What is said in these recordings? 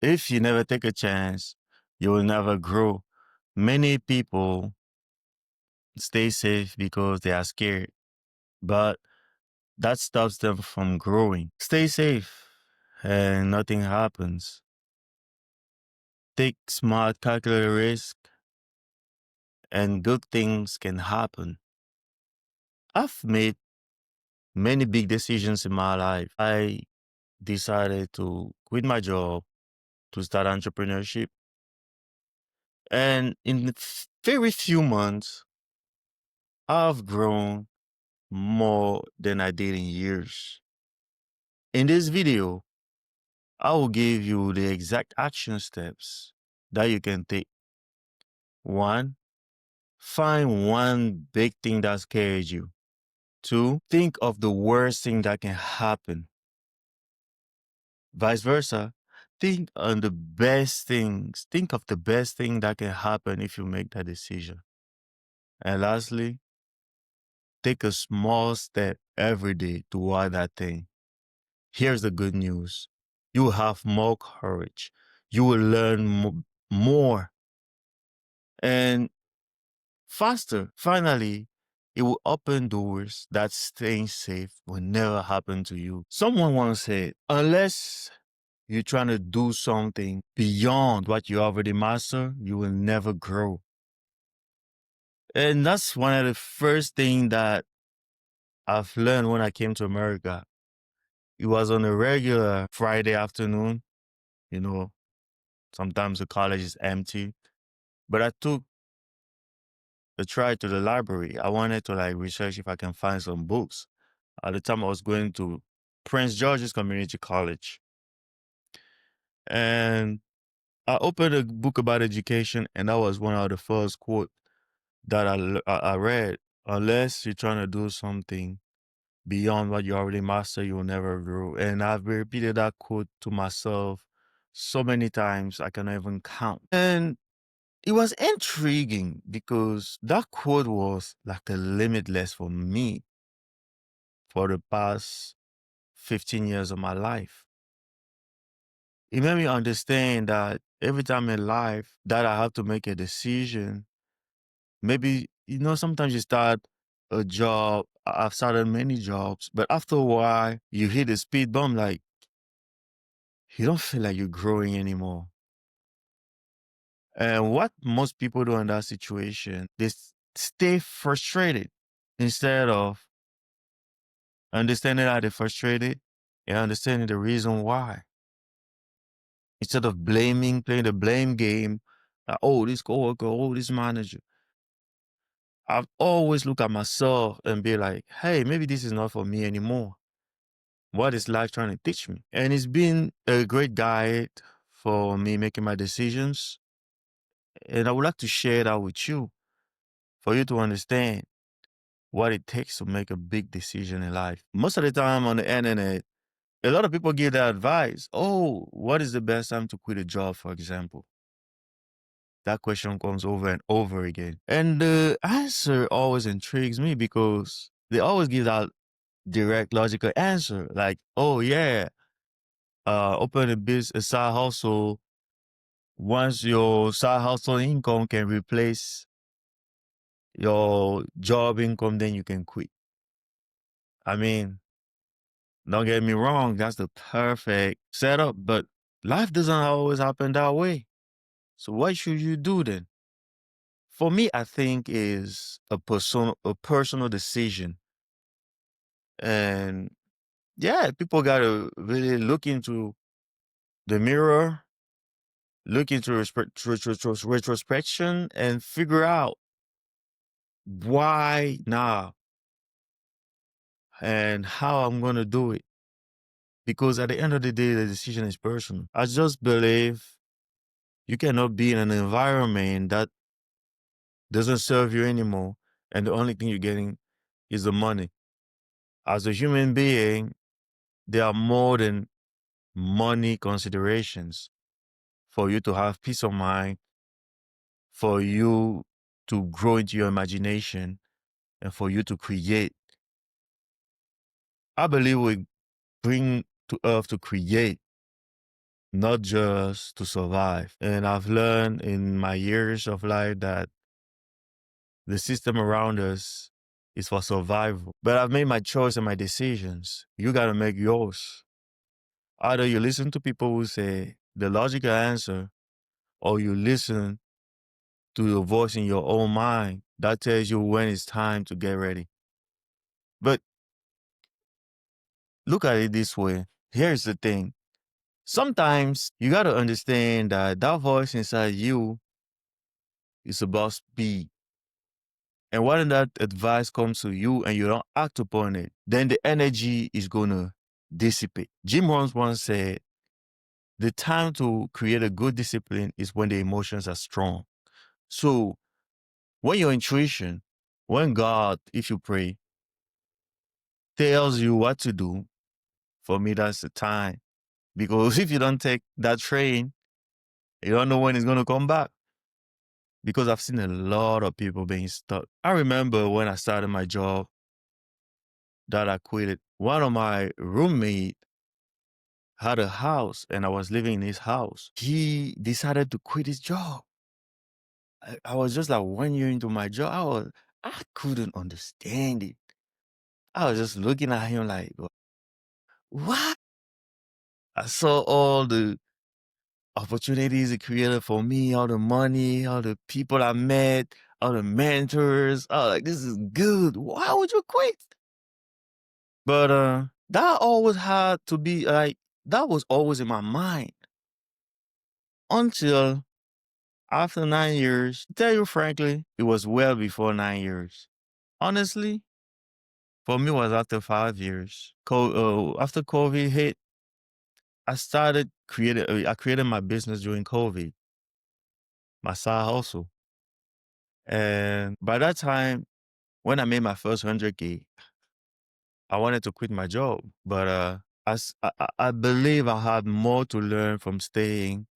If you never take a chance, you will never grow. Many people stay safe because they are scared, but that stops them from growing. Stay safe and nothing happens. Take smart, calculated risk, and good things can happen. I've made many big decisions in my life. I decided to quit my job to start entrepreneurship. And in very few months, I've grown more than I did in years. In this video, I will give you the exact action steps that you can take. 1. Find one big thing that scares you. 2. Think of the worst thing that can happen. Vice versa. Think of the best thing that can happen if you make that decision. And lastly, take a small step every day toward that thing. Here's the good news. You will have more courage. You will learn more and faster. Finally, it will open doors that staying safe will never happen to you. Someone once said, unless you're trying to do something beyond what you already master, you will never grow. And that's one of the first things that I've learned when I came to America. It was on a regular Friday afternoon. You know, sometimes the college is empty. But I took a try to the library. I wanted to research if I can find some books. At the time I was going to Prince George's Community College. And I opened a book about education, and that was one of the first quote that I read. Unless you're trying to do something beyond what you already master, you will never grow. And I've repeated that quote to myself so many times I cannot even count. And it was intriguing because that quote was like a limitless for me for the past 15 years of my life. It made me understand that every time in life that I have to make a decision, maybe, sometimes you start a job. I've started many jobs, but after a while, you hit a speed bump, you don't feel like you're growing anymore. And what most people do in that situation, they stay frustrated instead of understanding that they're frustrated and understanding the reason why. Instead of playing the blame game, oh, this coworker, oh, this manager. I've always looked at myself and be like, hey, maybe this is not for me anymore. What is life trying to teach me? And it's been a great guide for me making my decisions. And I would like to share that with you for you to understand what it takes to make a big decision in life. Most of the time on the internet, a lot of people give that advice. Oh, what is the best time to quit a job, for example? That question comes over and over again. And the answer always intrigues me because they always give that direct, logical answer. Like, oh yeah, open a side hustle. Once your side hustle income can replace your job income, then you can quit. I mean, don't get me wrong, that's the perfect setup, but life doesn't always happen that way. So what should you do then? For me, I think is a personal decision. And yeah, people gotta really look into the mirror, look into retrospection and figure out why now and how I'm gonna do it. Because at the end of the day, the decision is personal. I just believe you cannot be in an environment that doesn't serve you anymore, and the only thing you're getting is the money. As a human being, there are more than money considerations for you to have peace of mind, for you to grow into your imagination, and for you to create. I believe we bring to earth to create. not just to survive. And I've learned in my years of life that the system around us is for survival. But I've made my choice and my decisions. You got to make yours. Either you listen to people who say the logical answer, or you listen to the voice in your own mind that tells you when it's time to get ready. But look at it this way. Here's the thing. Sometimes you got to understand that that voice inside you is about speed. And when that advice comes to you and you don't act upon it, then the energy is going to dissipate. Jim Rohn once said, the time to create a good discipline is when the emotions are strong. So when your intuition, when God, if you pray, tells you what to do, for me, that's the time. Because if you don't take that train, you don't know when it's going to come back. Because I've seen a lot of people being stuck. I remember when I started my job that I quit. One of my roommates had a house and I was living in his house. He decided to quit his job. I was just like 1 year into my job. I couldn't understand it. I was just looking at him like, what? I saw all the opportunities it created for me, all the money, all the people I met, all the mentors. I was like, this is good. Why would you quit? But that always had to be like, that was always in my mind until after 9 years. To tell you frankly, it was well before 9 years. Honestly, for me, it was after 5 years. After COVID hit, I created my business during COVID, my side hustle. And by that time, when I made my first 100K, I wanted to quit my job. But I believe I had more to learn from staying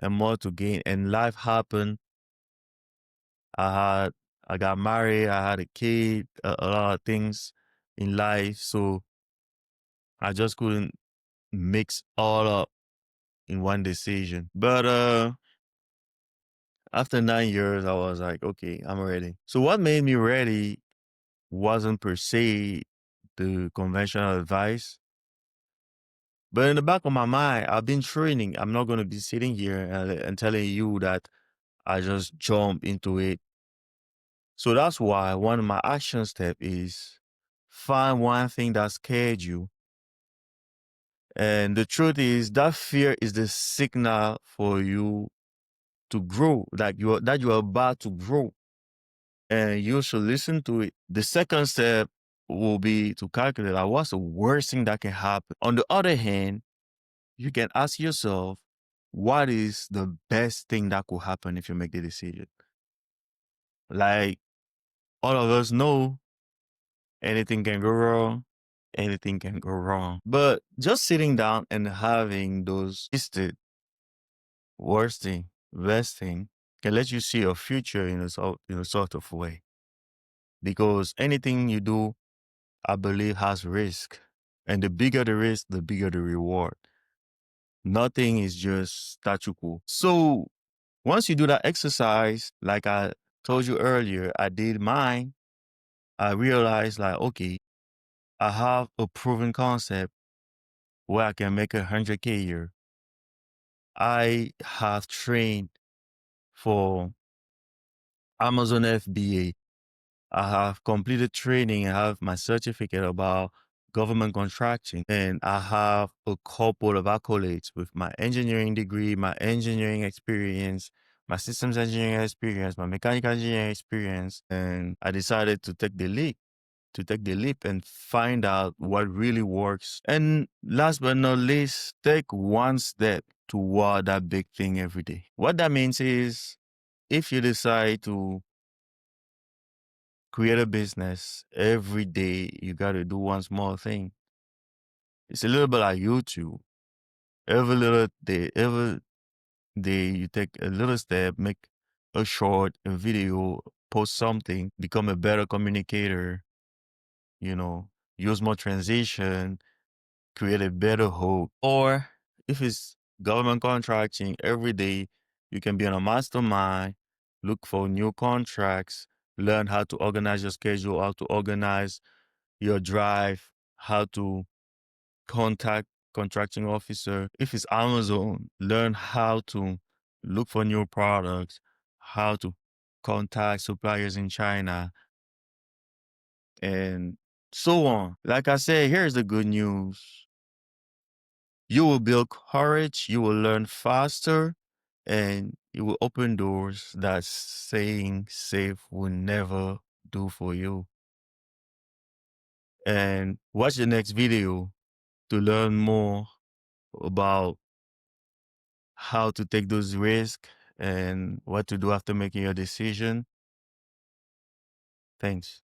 and more to gain. And life happened. I got married, I had a kid, a lot of things in life. So I just couldn't mix all up in one decision. But after 9 years, I was like, okay, I'm ready. So what made me ready wasn't per se the conventional advice. But in the back of my mind, I've been training. I'm not going to be sitting here and telling you that I just jump into it. So that's why one of my action steps is find one thing that scared you. And the truth is that fear is the signal for you to grow, that you're about to grow. And you should listen to it. The second step will be to calculate like, what's the worst thing that can happen. On the other hand, you can ask yourself, what is the best thing that could happen if you make the decision? Like all of us know, anything can go wrong. Anything can go wrong. But just sitting down and having those listed worst thing, best thing, can let you see your future in a sort of way. Because anything you do, I believe, has risk. And the bigger the risk, the bigger the reward. Nothing is just statu quo. So once you do that exercise, like I told you earlier, I did mine. I realized like, okay, I have a proven concept where I can make 100K a year. I have trained for Amazon FBA. I have completed training. I have my certificate about government contracting, and I have a couple of accolades with my engineering degree, my engineering experience, my systems engineering experience, my mechanical engineering experience. And I decided to take the leap and find out what really works. And last but not least, take one step toward that big thing every day. What that means is if you decide to create a business, every day you got to do one small thing. It's a little bit like YouTube. Every day you take a little step, make a short, a video, post something, become a better communicator, use more transition, create a better hook. Or If it's government contracting, every day you can be on a mastermind, look for new contracts, learn how to organize your schedule, how to organize your drive, how to contact contracting officer. If it's Amazon, learn how to look for new products, how to contact suppliers in China, and so on. Like I said, here's the good news. You will build courage, you will learn faster, and you will open doors that staying safe will never do for you. And watch the next video to learn more about how to take those risks and what to do after making your decision. Thanks.